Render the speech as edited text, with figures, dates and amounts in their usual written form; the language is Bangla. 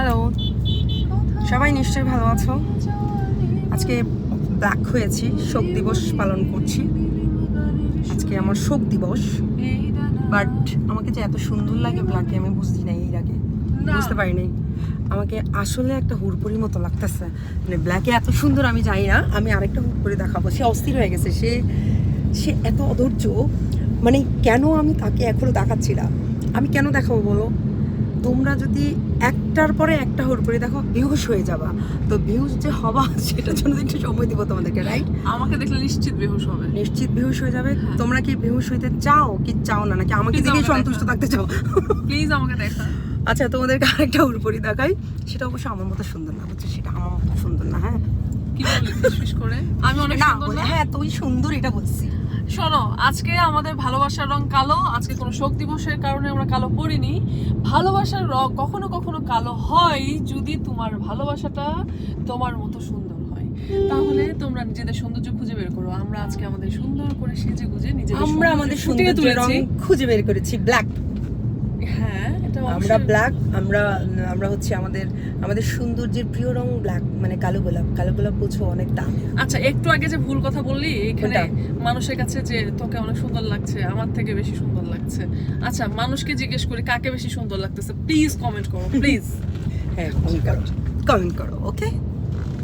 হ্যালো, সবাই নিশ্চয়ই ভালো আছো। আজকে ব্ল্যাক হয়েছি, শোক দিবস পালন করছি। আজকে আমার শোক দিবস, বাট আমাকে যে এত সুন্দর লাগে ব্ল্যাকে আমি বুঝি নাই, এর আগে বুঝতে পারি নাই। আমাকে আসলে একটা হুড়পড়ির মতো লাগতেছে, মানে ব্ল্যাকে এত সুন্দর আমি জানি না। আমি আরেকটা হুড়পড়ি দেখাবো, সে অস্থির হয়ে গেছে, সে এত অধৈর্য, মানে কেন আমি তাকে এখনো দেখাচ্ছি না। আমি কেন দেখাবো বলো? তোমরা যদি একটার পরে একটা হুড়পড়ি দেখো বেহুশ হয়ে যাবা। তো বেহুশ যে হবা সেটার জন্য একটু সময় দিব তোমাদেরকে, রাইট? আমাকে দেখলে নিশ্চিত বেহুশ হবে। নিশ্চিত বেহুশ হয়ে যাবে। তোমরা কি বেহুশ হইতে চাও কি চাও না, নাকি আমাকে দেখেই সন্তুষ্ট থাকতে চাও? প্লিজ আমাকে দেখা। আচ্ছা, তোমাদেরকে আরেকটা হুড়পড়ি দেখাই। সেটা অবশ্য আমার মতো সুন্দর না, বুঝছো? সেটা আমার মতো সুন্দর না। হ্যাঁ, কি বললি ফিসফিস করে? আমি অনেক না সুন্দর না? হ্যাঁ, তুই সুন্দর এটা বলছি। শোনো, আজকে আমাদের ভালোবাসার রং কালো। আজকে কোনো শোক দিবসের কারণে আমরা কালো পরিনি। ভালোবাসার রং কখনো কখনো কালো হয় যদি তোমার ভালোবাসাটা তোমার মতো সুন্দর হয়। তাহলে তোমরা নিজেদের সৌন্দর্য খুঁজে বের করো। আমরা আজকে আমাদের সুন্দর করে সেজে গুজে নিজেদের আমরা আমাদের ফুটিয়ে সৌন্দর্যের রং তুলেছি। খুঁজে বের করেছি, ব্ল্যাক। হ্যাঁ, এটা আমরা অবশ্যই। ব্ল্যাক, আমরা হচ্ছে আমাদের সৌন্দর্যের প্রিয় রং ব্ল্যাক, মানে কালো গোলাপ। কালো গোলাপ বুঝো, অনেক দাম। আচ্ছা, একটু আগে যে ভুল কথা বললি এখানে, কোনটা? মানুষের কাছে যে তোকে অনেক সুন্দর লাগছে, আমার থেকে বেশি সুন্দর লাগছে। আচ্ছা, মানুষকে জিজ্ঞেস করি কাকে বেশি সুন্দর লাগতেছে, প্লিজ কমেন্ট করো, প্লিজ। হ্যাঁ, কমেন্ট করো, ওকে?